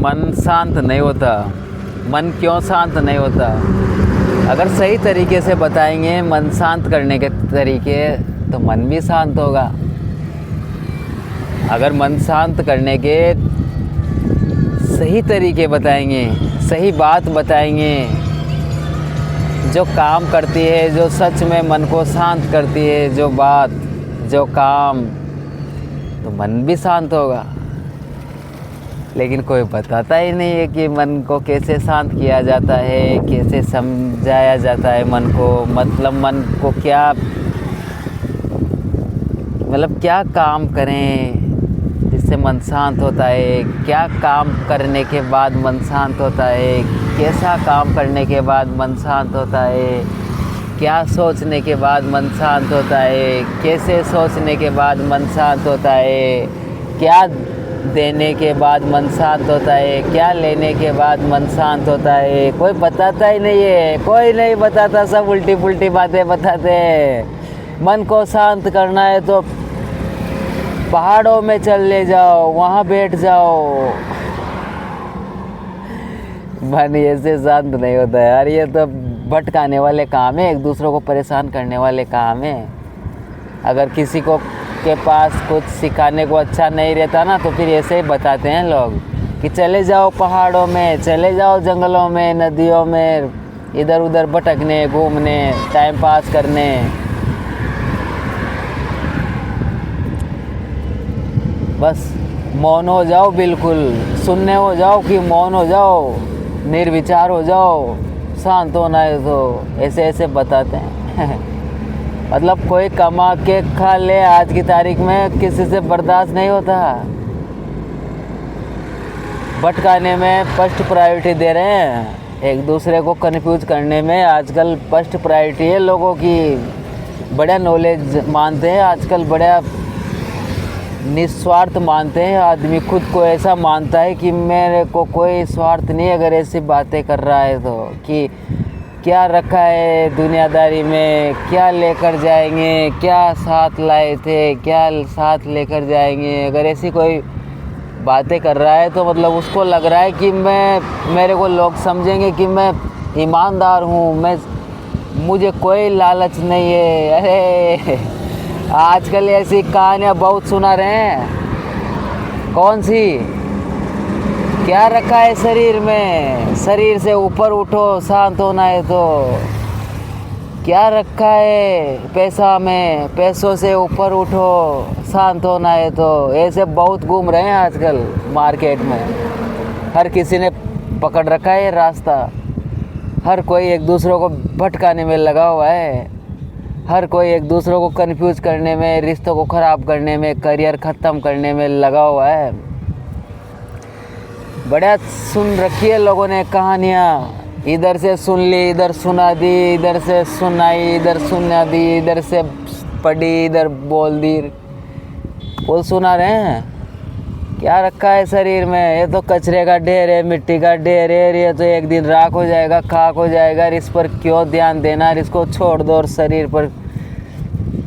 मन शांत नहीं होता। मन क्यों शांत नहीं होता? अगर सही तरीके से बताएंगे मन शांत करने के तरीके तो मन भी शांत होगा। अगर मन शांत करने के सही तरीके बताएंगे, सही बात बताएंगे, जो काम करती है, जो सच में मन को शांत करती है, जो बात, जो काम, तो मन भी शांत होगा। लेकिन कोई बताता ही नहीं है कि मन को कैसे शांत किया जाता है, कैसे समझाया जाता है मन को। मतलब मन को क्या, मतलब क्या काम करें जिससे मन शांत होता है, क्या काम करने के बाद मन शांत होता है, कैसा काम करने के बाद मन शांत होता है, क्या सोचने के बाद मन शांत होता है, कैसे सोचने के बाद मन शांत होता है, क्या देने के बाद मन शांत होता है, क्या लेने के बाद मन शांत होता है। कोई बताता ही नहीं है, कोई नहीं बताता, सब उल्टी पुल्टी बातें बताते हैं। मन को शांत करना है तो पहाड़ों में चले जाओ, वहाँ बैठ जाओ। मन ऐसे शांत नहीं होता है यार, ये तो भटकाने वाले काम है, एक दूसरों को परेशान करने वाले काम है। अगर किसी को के पास कुछ सिखाने को अच्छा नहीं रहता ना, तो फिर ऐसे ही बताते हैं लोग कि चले जाओ पहाड़ों में, चले जाओ जंगलों में, नदियों में, इधर उधर भटकने, घूमने, टाइम पास करने। बस मौन हो जाओ, बिल्कुल सुनने हो जाओ कि मौन हो जाओ, निर्विचार हो जाओ, शांत होना है तो ऐसे ऐसे बताते हैं। मतलब कोई कमा के खा ले, आज की तारीख में किसी से बर्दाश्त नहीं होता। भटकाने में फर्स्ट प्रायोरिटी दे रहे हैं, एक दूसरे को कन्फ्यूज करने में आजकल फर्स्ट प्रायोरिटी है लोगों की। बड़ा नॉलेज मानते हैं आजकल, बड़ा निस्वार्थ मानते हैं। आदमी खुद को ऐसा मानता है कि मेरे को कोई स्वार्थ नहीं, अगर ऐसी बातें कर रहा है तो, कि क्या रखा है दुनियादारी में, क्या लेकर जाएंगे, क्या साथ लाए थे, क्या साथ लेकर जाएंगे। अगर ऐसी कोई बातें कर रहा है तो मतलब उसको लग रहा है कि मेरे को लोग समझेंगे कि मैं ईमानदार हूँ, मुझे कोई लालच नहीं है। अरे आजकल ऐसी कहानियाँ बहुत सुना रहे हैं। कौन सी? क्या रखा है शरीर में, शरीर से ऊपर उठो, शांत होना है तो। क्या रखा है पैसा में, पैसों से ऊपर उठो, शांत होना है तो। ऐसे बहुत घूम रहे हैं आजकल मार्केट में, हर किसी ने पकड़ रखा है रास्ता। हर कोई एक दूसरों को भटकाने में लगा हुआ है, हर कोई एक दूसरों को कंफ्यूज करने में, रिश्तों को ख़राब करने में, करियर ख़त्म करने में लगा हुआ है। बड़ा सुन रखी है लोगों ने कहानियाँ, इधर से सुन ली, इधर सुना दी, इधर से सुनाई, इधर सुना दी, इधर से पढ़ी, इधर बोल दी। वो सुना रहे हैं। क्या रखा है शरीर में? ये तो कचरे का ढेर है, मिट्टी का ढेर है, ये तो एक दिन राख हो जाएगा, खाक हो जाएगा। इस पर क्यों ध्यान देना, इसको छोड़ दो। और शरीर पर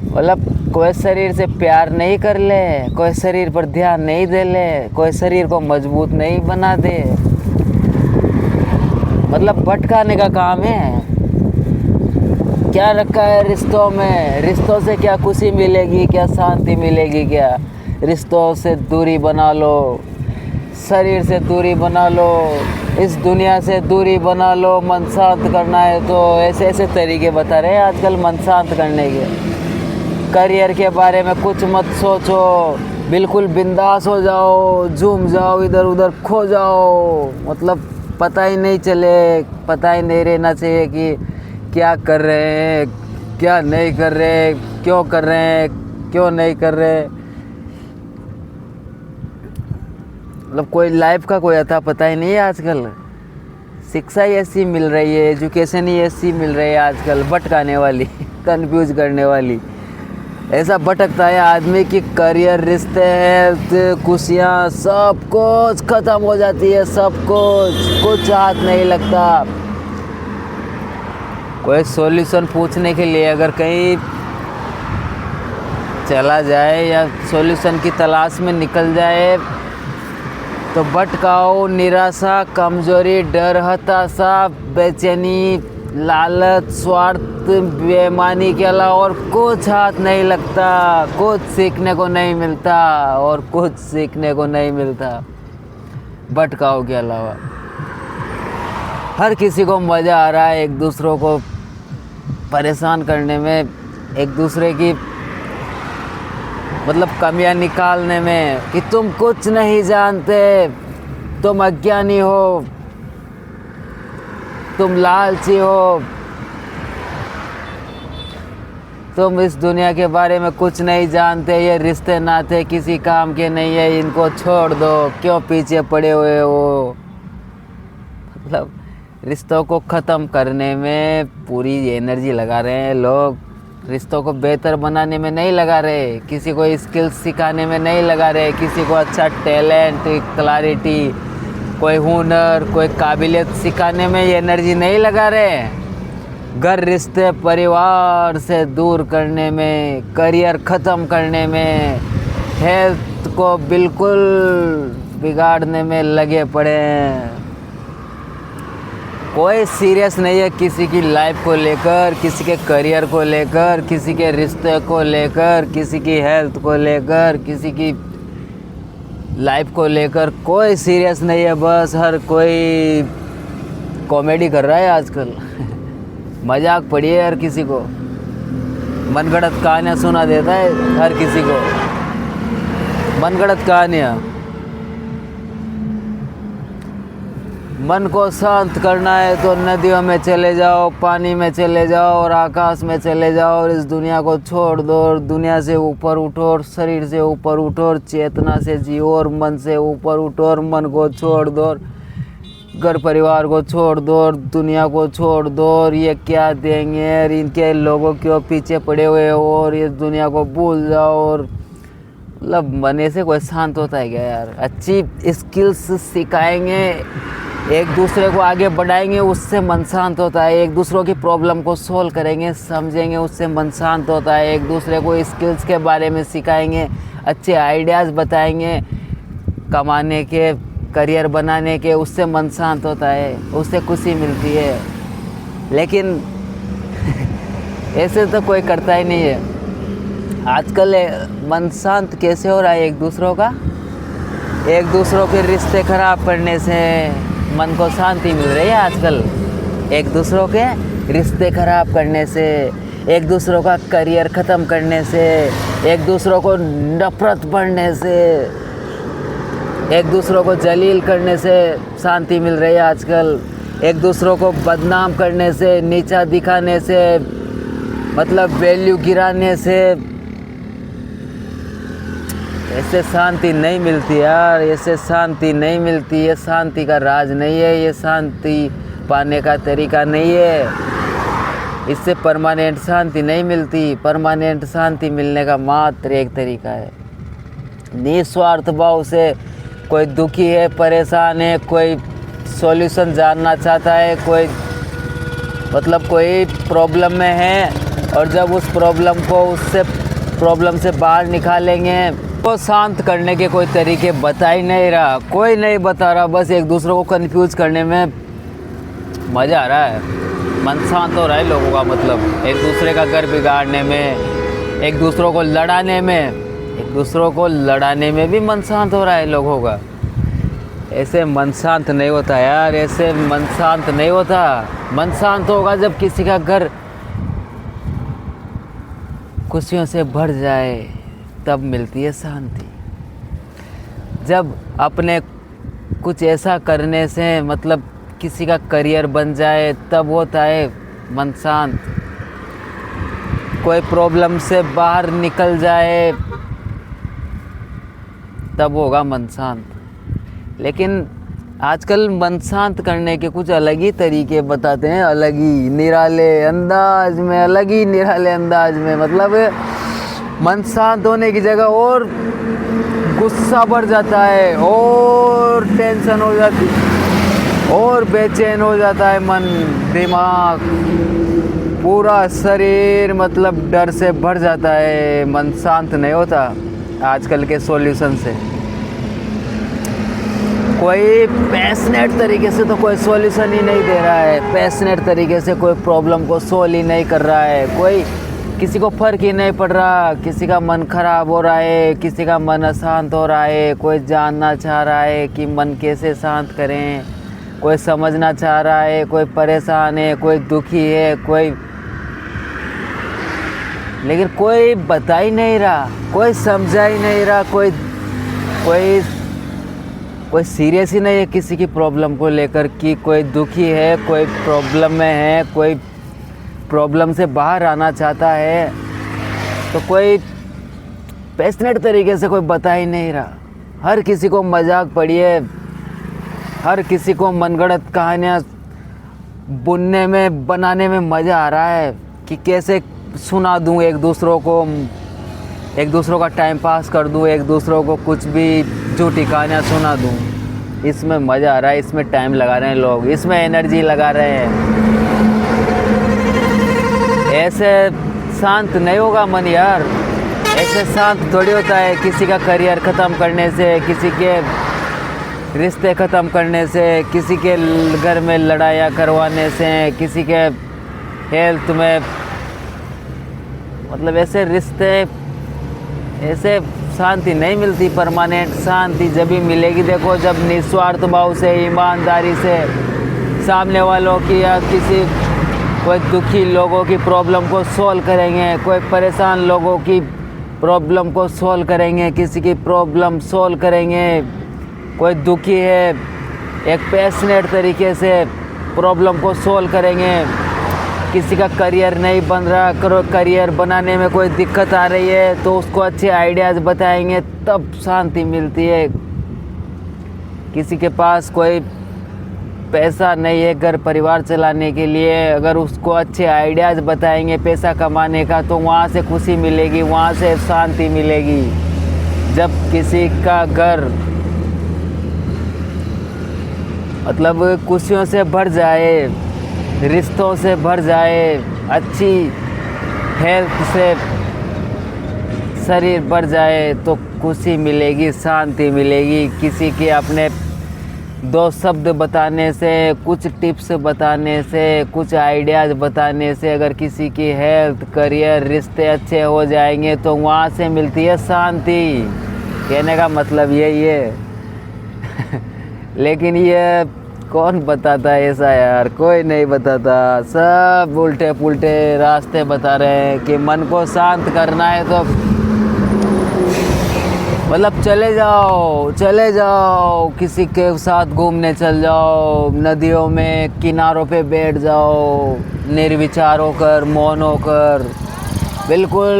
मतलब कोई शरीर से प्यार नहीं कर ले, कोई शरीर पर ध्यान नहीं दे ले, कोई शरीर को मजबूत नहीं बना दे। मतलब भटकाने का काम है। क्या रखा है रिश्तों में? रिश्तों से क्या खुशी मिलेगी, क्या शांति मिलेगी? क्या रिश्तों से दूरी बना लो, शरीर से दूरी बना लो, इस दुनिया से दूरी बना लो। मन शांत करना है तो ऐसे ऐसे तरीके बता रहे हैं आजकल मन शांत करने के। करियर के बारे में कुछ मत सोचो, बिल्कुल बिंदास हो जाओ, झूम जाओ, इधर उधर खो जाओ। मतलब पता ही नहीं चले, पता ही नहीं रहना चाहिए कि क्या कर रहे हैं, क्या नहीं कर रहे, क्यों कर रहे हैं, क्यों नहीं कर रहे। मतलब कोई लाइफ का कोई अता पता ही नहीं है आजकल। शिक्षा ही ऐसी मिल रही है, एजुकेशन ही ऐसी मिल रही है आजकल, भटकाने वाली, कंफ्यूज करने वाली। ऐसा भटकता है आदमी कि करियर, रिश्ते हैं, खुशियाँ, सब कुछ ख़त्म हो जाती है, सब कुछ हाथ नहीं लगता। कोई सॉल्यूशन पूछने के लिए अगर कहीं चला जाए या सॉल्यूशन की तलाश में निकल जाए तो भटकाओ, निराशा, कमजोरी, डर, हताशा, बेचैनी, लालच, स्वार्थ, बेईमानी के अलावा और कुछ हाथ नहीं लगता, कुछ सीखने को नहीं मिलता और कुछ सीखने को नहीं मिलता भटकाओ के अलावा। हर किसी को मज़ा आ रहा है एक दूसरों को परेशान करने में, एक दूसरे की मतलब कमियां निकालने में कि तुम कुछ नहीं जानते, तुम अज्ञानी हो, तुम लालची हो, तुम इस दुनिया के बारे में कुछ नहीं जानते, ये रिश्ते नाते किसी काम के नहीं है, इनको छोड़ दो, क्यों पीछे पड़े हुए हो। मतलब रिश्तों को ख़त्म करने में पूरी एनर्जी लगा रहे हैं लोग, रिश्तों को बेहतर बनाने में नहीं लगा रहे, किसी को स्किल्स सिखाने में नहीं लगा रहे, किसी को अच्छा टैलेंट, क्लैरिटी, कोई हुनर, कोई काबिलियत सिखाने में ये एनर्जी नहीं लगा रहे। घर, रिश्ते, परिवार से दूर करने में, करियर ख़त्म करने में, हेल्थ को बिल्कुल बिगाड़ने में लगे पड़े हैं। कोई सीरियस नहीं है किसी की लाइफ को लेकर, किसी के करियर को लेकर, किसी के रिश्ते को लेकर, किसी की हेल्थ को लेकर, किसी की लाइफ को लेकर कोई सीरियस नहीं है। बस हर कोई कॉमेडी कर रहा है आजकल मजाक पड़ी है हर किसी को, मनगढ़ंत कहानियाँ सुना देता है हर किसी को, मनगढ़ंत कहानियाँ। मन को शांत करना है तो नदियों में चले जाओ, पानी में चले जाओ और आकाश में चले जाओ और इस दुनिया को छोड़ दो और दुनिया से ऊपर उठो और शरीर से ऊपर उठो और चेतना से जियो और मन से ऊपर उठो और मन को छोड़ दो और घर परिवार को छोड़ दो और दुनिया को छोड़ दो और ये क्या देंगे और इनके लोगों क्यों पीछे पड़े हुए हो और इस दुनिया को भूल जाओ। और मतलब मन से कोई शांत होता है क्या यार। अच्छी स्किल्स सिखाएंगे, एक दूसरे को आगे बढ़ाएंगे, उससे मन शांत होता है। एक दूसरों की प्रॉब्लम को सोल्व करेंगे, समझेंगे, उससे मन शांत होता है। एक दूसरे को स्किल्स के बारे में सिखाएंगे, अच्छे आइडियाज़ बताएंगे कमाने के, करियर बनाने के, उससे मन शांत होता है, उससे खुशी मिलती है। लेकिन ऐसे तो कोई करता ही नहीं है। आजकल मन शांत कैसे हो रहा है एक दूसरों का? एक दूसरों के रिश्ते खराब करने से मन को शांति मिल रही है आजकल। एक दूसरों के रिश्ते खराब करने से, एक दूसरों का करियर ख़त्म करने से, एक दूसरों को नफरत बढ़ने से, एक दूसरों को जलील करने से शांति मिल रही है आजकल। एक दूसरों को बदनाम करने से, नीचा दिखाने से, मतलब वैल्यू गिराने से ऐसे शांति नहीं मिलती यार, ऐसे शांति नहीं मिलती। ये शांति का राज नहीं है, ये शांति पाने का तरीका नहीं है। इससे परमानेंट शांति नहीं मिलती। परमानेंट शांति मिलने का मात्र एक तरीका है, निस्वार्थ भाव से। कोई दुखी है, परेशान है, कोई सॉल्यूशन जानना चाहता है, कोई मतलब कोई प्रॉब्लम में है और जब उस प्रॉब्लम से बाहर निकालेंगे तो शांत करने के कोई तरीके बता ही नहीं रहा, कोई नहीं बता रहा। बस एक दूसरे को कंफ्यूज करने में मज़ा आ रहा है, मन शांत हो रहा है लोगों का। मतलब एक दूसरे का घर बिगाड़ने में, एक दूसरों को लड़ाने में, एक दूसरों को लड़ाने में भी मन शांत हो रहा है लोगों का। ऐसे मन शांत नहीं होता यार, ऐसे मन शांत नहीं होता। मन शांत होगा जब किसी का घर खुशियों से भर जाए, तब मिलती है शांति। जब अपने कुछ ऐसा करने से मतलब किसी का करियर बन जाए, तब होता है मन शांत। कोई प्रॉब्लम से बाहर निकल जाए, तब होगा मन शांत। लेकिन आजकल मन शांत करने के कुछ अलग ही तरीके बताते हैं, अलग ही निराले अंदाज में, अलग ही निराले अंदाज में। मतलब मन शांत होने की जगह और गुस्सा बढ़ जाता है, और टेंशन हो जाती है, और बेचैन हो जाता है मन, दिमाग, पूरा शरीर मतलब डर से भर जाता है। मन शांत नहीं होता आजकल के सॉल्यूशन से। कोई पैशनेट तरीके से तो कोई सॉल्यूशन ही नहीं दे रहा है, पैशनेट तरीके से कोई प्रॉब्लम को सोल्व ही नहीं कर रहा है, कोई किसी को फ़र्क ही नहीं पड़ रहा, किसी का मन ख़राब हो रहा है, किसी का मन अशांत हो रहा है, कोई जानना चाह रहा है कि मन कैसे शांत करें, कोई समझना चाह रहा है, कोई परेशान है, कोई दुखी है, कोई, लेकिन कोई बता ही नहीं रहा, कोई समझा ही नहीं रहा, कोई सीरियस ही नहीं है किसी की प्रॉब्लम को लेकर कि कोई दुखी है, कोई प्रॉब्लम में है, कोई प्रॉब्लम से बाहर आना चाहता है, तो कोई पैशनेट तरीके से कोई बता ही नहीं रहा। हर किसी को मजाक पड़ी है, हर किसी को मनगढ़ंत कहानियाँ बुनने में बनाने में मज़ा आ रहा है कि कैसे सुना दूँ एक दूसरों को, एक दूसरों का टाइम पास कर दूँ, एक दूसरों को कुछ भी झूठी कहानियाँ सुना दूँ। इसमें मज़ा आ रहा है, इसमें टाइम लगा रहे हैं लोग, इसमें एनर्जी लगा रहे हैं। ऐसे शांत नहीं होगा मन यार, ऐसे शांत थोड़ी होता है किसी का करियर ख़त्म करने से, किसी के रिश्ते ख़त्म करने से, किसी के घर में लड़ाइयाँ करवाने से, किसी के हेल्थ में, मतलब ऐसे रिश्ते, ऐसे शांति नहीं मिलती। परमानेंट शांति जब भी मिलेगी देखो, जब निस्वार्थ भाव से, ईमानदारी से सामने वालों की या किसी कोई दुखी लोगों की प्रॉब्लम को सॉल्व करेंगे, कोई परेशान लोगों की प्रॉब्लम को सॉल्व करेंगे, किसी की प्रॉब्लम सॉल्व करेंगे, कोई दुखी है एक पैशनेट तरीके से प्रॉब्लम को सॉल्व करेंगे, किसी का करियर नहीं बन रहा, करियर बनाने में कोई दिक्कत आ रही है तो उसको अच्छे आइडियाज़ बताएंगे, तब शांति मिलती है। किसी के पास कोई पैसा नहीं है घर परिवार चलाने के लिए, अगर उसको अच्छे आइडियाज़ बताएंगे पैसा कमाने का, तो वहाँ से खुशी मिलेगी, वहाँ से शांति मिलेगी। जब किसी का घर मतलब खुशियों से भर जाए, रिश्तों से भर जाए, अच्छी हेल्थ से शरीर भर जाए, तो खुशी मिलेगी, शांति मिलेगी। किसी के अपने दो शब्द बताने से, कुछ टिप्स बताने से, कुछ आइडियाज़ बताने से अगर किसी की हेल्थ, करियर, रिश्ते अच्छे हो जाएंगे तो वहाँ से मिलती है शांति। कहने का मतलब यही है। लेकिन ये कौन बताता है ऐसा यार, कोई नहीं बताता। सब उल्टे पुल्टे रास्ते बता रहे हैं कि मन को शांत करना है तो मतलब चले जाओ किसी के साथ घूमने चल जाओ, नदियों में किनारों पे बैठ जाओ, निर्विचार होकर, मौन होकर, बिल्कुल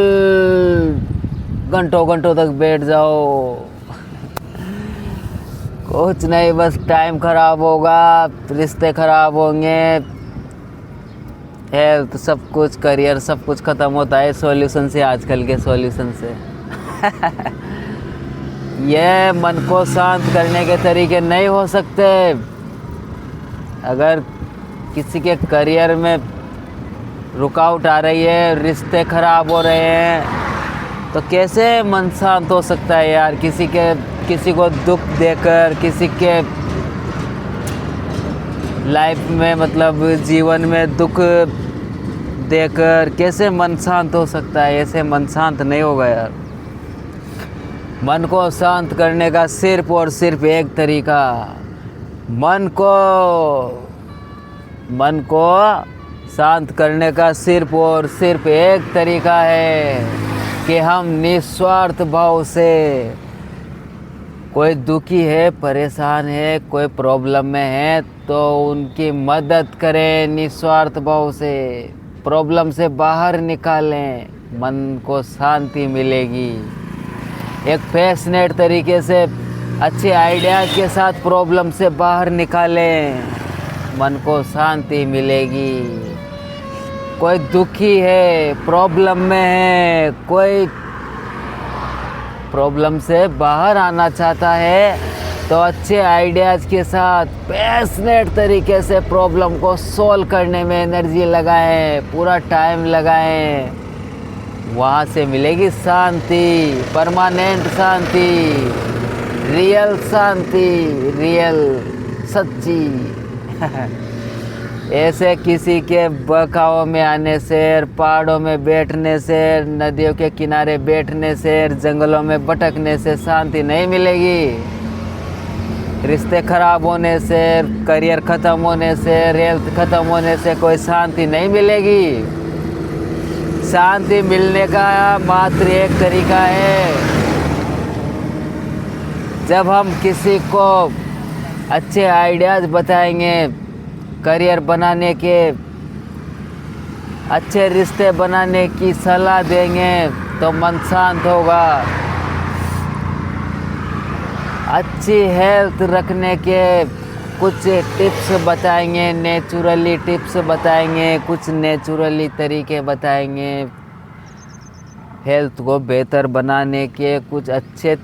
घंटों घंटों तक बैठ जाओ। कुछ नहीं, बस टाइम ख़राब होगा, रिश्ते ख़राब होंगे, हेल्थ, सब कुछ, करियर, सब कुछ ख़त्म होता है सॉल्यूशन से, आजकल के सॉल्यूशन से। ये मन को शांत करने के तरीके नहीं हो सकते। अगर किसी के करियर में रुकावट आ रही है, रिश्ते ख़राब हो रहे हैं, तो कैसे मन शांत हो सकता है यार? किसी को दुख देकर, किसी के लाइफ में मतलब जीवन में दुख देकर कैसे मन शांत हो सकता है? ऐसे मन शांत नहीं होगा यार। मन को शांत करने का सिर्फ और सिर्फ एक तरीका, मन को शांत करने का सिर्फ और सिर्फ एक तरीका है कि हम निस्वार्थ भाव से, कोई दुखी है, परेशान है, कोई प्रॉब्लम में है तो उनकी मदद करें निस्वार्थ भाव से, प्रॉब्लम से बाहर निकालें, मन को शांति मिलेगी। एक पैशनेट तरीके से अच्छे आइडियाज़ के साथ प्रॉब्लम से बाहर निकालें, मन को शांति मिलेगी। कोई दुखी है, प्रॉब्लम में है, कोई प्रॉब्लम से बाहर आना चाहता है तो अच्छे आइडियाज़ के साथ पैशनेट तरीके से प्रॉब्लम को सॉल्व करने में एनर्जी लगाएं, पूरा टाइम लगाएं, वहाँ से मिलेगी शांति, परमानेंट शांति। रियल शांति, रियल सच्ची। ऐसे किसी के बहाव में आने से, पहाड़ों में बैठने से, नदियों के किनारे बैठने से, जंगलों में भटकने से शांति नहीं मिलेगी। रिश्ते खराब होने से, करियर ख़त्म होने से, हेल्थ ख़त्म होने से कोई शांति नहीं मिलेगी। शांति मिलने का मात्र एक तरीका है, जब हम किसी को अच्छे आइडियाज़ बताएंगे, करियर बनाने के, अच्छे रिश्ते बनाने की सलाह देंगे तो मन शांत होगा। अच्छी हेल्थ रखने के कुछ टिप्स बताएंगे, नेचुरली टिप्स बताएंगे, कुछ नेचुरली तरीके बताएंगे। हेल्थ को बेहतर बनाने के कुछ अच्छे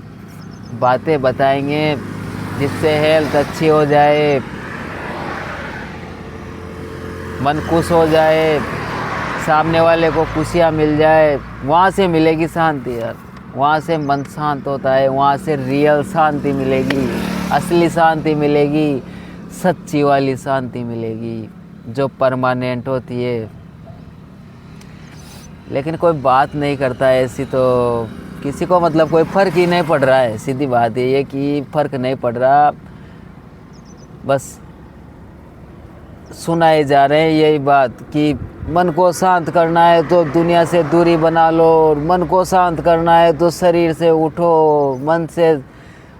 बातें बताएंगे जिससे हेल्थ अच्छी हो जाए, मन खुश हो जाए, सामने वाले को खुशियाँ मिल जाए। वहाँ से मिलेगी शांति यार, वहाँ से मन शांत होता है, वहाँ से रियल शांति मिलेगी, असली शांति मिलेगी, सच्ची वाली शांति मिलेगी जो परमानेंट होती है। लेकिन कोई बात नहीं करता है ऐसी, तो किसी को मतलब कोई फ़र्क ही नहीं पड़ रहा है। सीधी बात है ये कि फ़र्क नहीं पड़ रहा, बस सुनाए जा रहे हैं यही बात कि मन को शांत करना है तो दुनिया से दूरी बना लो, और मन को शांत करना है तो शरीर से उठो,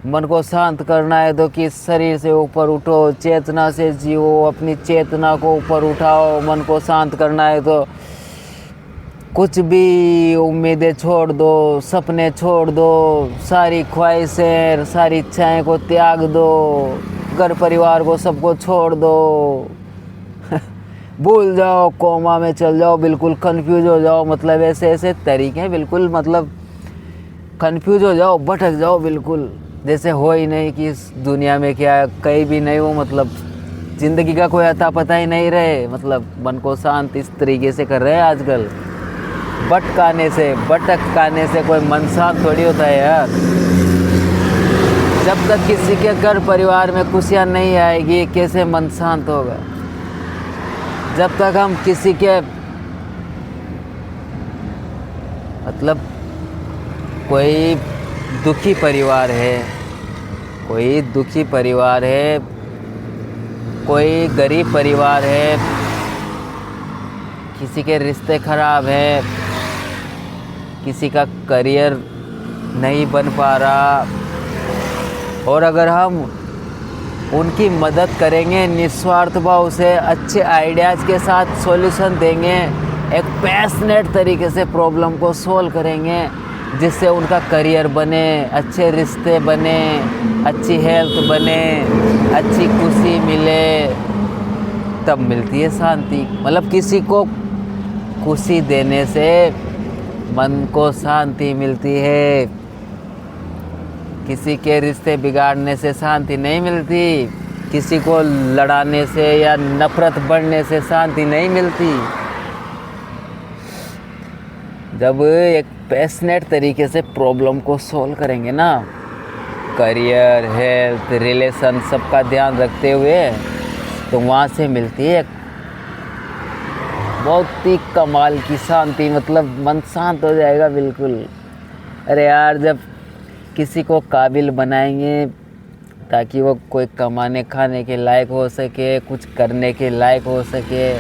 मन को शांत करना है तो कि शरीर से ऊपर उठो, चेतना से जियो, अपनी चेतना को ऊपर उठाओ। मन को शांत करना है तो कुछ भी उम्मीदें छोड़ दो, सपने छोड़ दो, सारी ख्वाहिशें, सारी इच्छाएं को त्याग दो, घर परिवार को सबको छोड़ दो। भूल जाओ, कोमा में चल जाओ, बिल्कुल कंफ्यूज हो जाओ, मतलब ऐसे ऐसे तरीके बिल्कुल मतलब कंफ्यूज हो जाओ, भटक जाओ बिल्कुल, जैसे हो ही नहीं कि इस दुनिया में क्या कहीं भी नहीं हो, मतलब ज़िंदगी का कोई अता पता ही नहीं रहे। मतलब मन को शांत इस तरीके से कर रहे हैं आजकल, भटकाने से कोई मन शांत थोड़ी होता है यार। जब तक किसी के घर परिवार में खुशियाँ नहीं आएगी, कैसे मन शांत होगा? जब तक हम किसी के मतलब कोई दुखी परिवार है, कोई दुखी परिवार है, कोई गरीब परिवार है, किसी के रिश्ते खराब हैं, किसी का करियर नहीं बन पा रहा, और अगर हम उनकी मदद करेंगे निस्वार्थ भाव से, अच्छे आइडियाज़ के साथ सॉल्यूशन देंगे, एक पैशनेट तरीके से प्रॉब्लम को सोल्व करेंगे जिससे उनका करियर बने, अच्छे रिश्ते बने, अच्छी हेल्थ बने, अच्छी खुशी मिले, तब मिलती है शांति। मतलब किसी को खुशी देने से मन को शांति मिलती है, किसी के रिश्ते बिगाड़ने से शांति नहीं मिलती, किसी को लड़ाने से या नफ़रत बढ़ने से शांति नहीं मिलती। जब एक पैशनेट तरीके से प्रॉब्लम को सोल्व करेंगे ना, करियर, हेल्थ, रिलेशन सबका ध्यान रखते हुए, तो वहाँ से मिलती है बहुत ही कमाल की शांति, मतलब मन शांत हो जाएगा बिल्कुल। अरे यार, जब किसी को काबिल बनाएंगे ताकि वो कोई कमाने खाने के लायक हो सके, कुछ करने के लायक हो सके,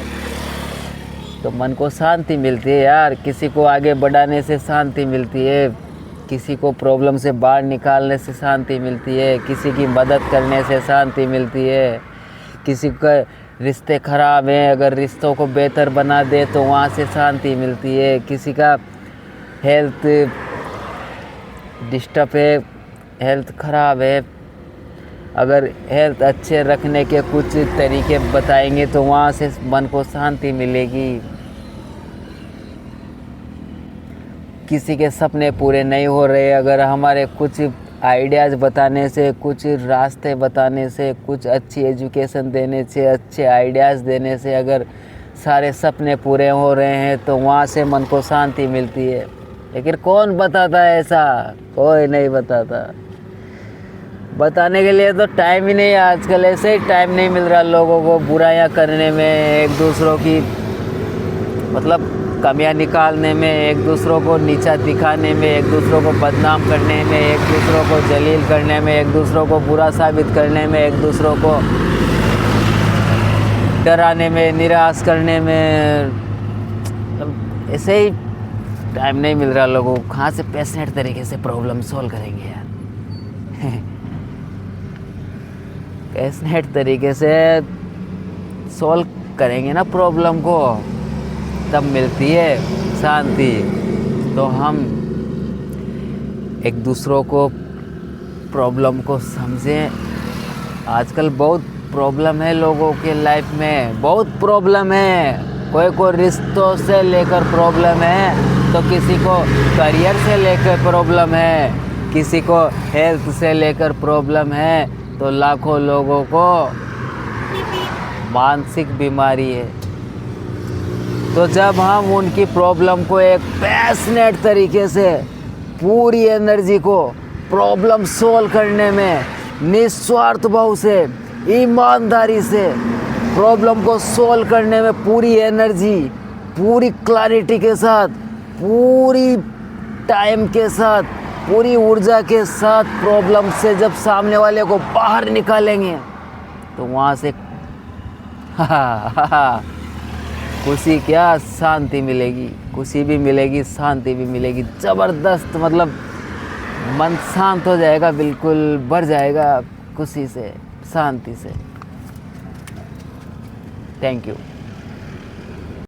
तो मन को शांति मिलती है यार। किसी को आगे बढ़ाने से शांति मिलती है, किसी को प्रॉब्लम से बाहर निकालने से शांति मिलती है, किसी की मदद करने से शांति मिलती है, किसी का रिश्ते ख़राब हैं अगर रिश्तों को बेहतर बना दे तो वहाँ से शांति मिलती है, किसी का हेल्थ डिस्टर्ब है, हेल्थ ख़राब है, अगर हेल्थ अच्छे रखने के कुछ तरीके बताएंगे तो वहाँ से मन को शांति मिलेगी। किसी के सपने पूरे नहीं हो रहे, अगर हमारे कुछ आइडियाज़ बताने से, कुछ रास्ते बताने से, कुछ अच्छी एजुकेशन देने से, अच्छे आइडियाज़ देने से अगर सारे सपने पूरे हो रहे हैं तो वहाँ से मन को शांति मिलती है। लेकिन कौन बताता है ऐसा? कोई नहीं बताता। बताने के लिए तो टाइम ही नहीं है आजकल, ऐसे ही टाइम नहीं मिल रहा लोगों को बुराइयां करने में, एक दूसरों की मतलब कमियां निकालने में, एक दूसरों को नीचा दिखाने में, एक दूसरों को बदनाम करने में, एक दूसरों को जलील करने में, एक दूसरों को बुरा साबित करने में, एक दूसरों को डराने में, निराश करने में, ऐसे ही टाइम नहीं मिल रहा लोगों को। कहाँ से पैशनेट तरीके से प्रॉब्लम सॉल्व करेंगे यार पैशनेट तरीके से सॉल्व करेंगे ना प्रॉब्लम को, तब मिलती है शांति। तो हम एक दूसरों को प्रॉब्लम को समझें। आजकल बहुत प्रॉब्लम है लोगों के लाइफ में, बहुत प्रॉब्लम है। कोई रिश्तों से लेकर प्रॉब्लम है, तो किसी को करियर से लेकर प्रॉब्लम है, किसी को हेल्थ से लेकर प्रॉब्लम है, तो लाखों लोगों को मानसिक बीमारी है। तो जब हम उनकी प्रॉब्लम को एक पैशनेट तरीके से पूरी एनर्जी को प्रॉब्लम सॉल्व करने में निस्वार्थ भाव से, ईमानदारी से प्रॉब्लम को सॉल्व करने में पूरी एनर्जी, पूरी क्लैरिटी के साथ, पूरी टाइम के साथ, पूरी ऊर्जा के साथ प्रॉब्लम से जब सामने वाले को बाहर निकालेंगे, तो वहाँ से खुशी क्या, शांति मिलेगी। खुशी भी मिलेगी, शांति भी मिलेगी, ज़बरदस्त। मतलब मन शांत हो जाएगा, बिल्कुल भर जाएगा खुशी से, शांति से। Thank you.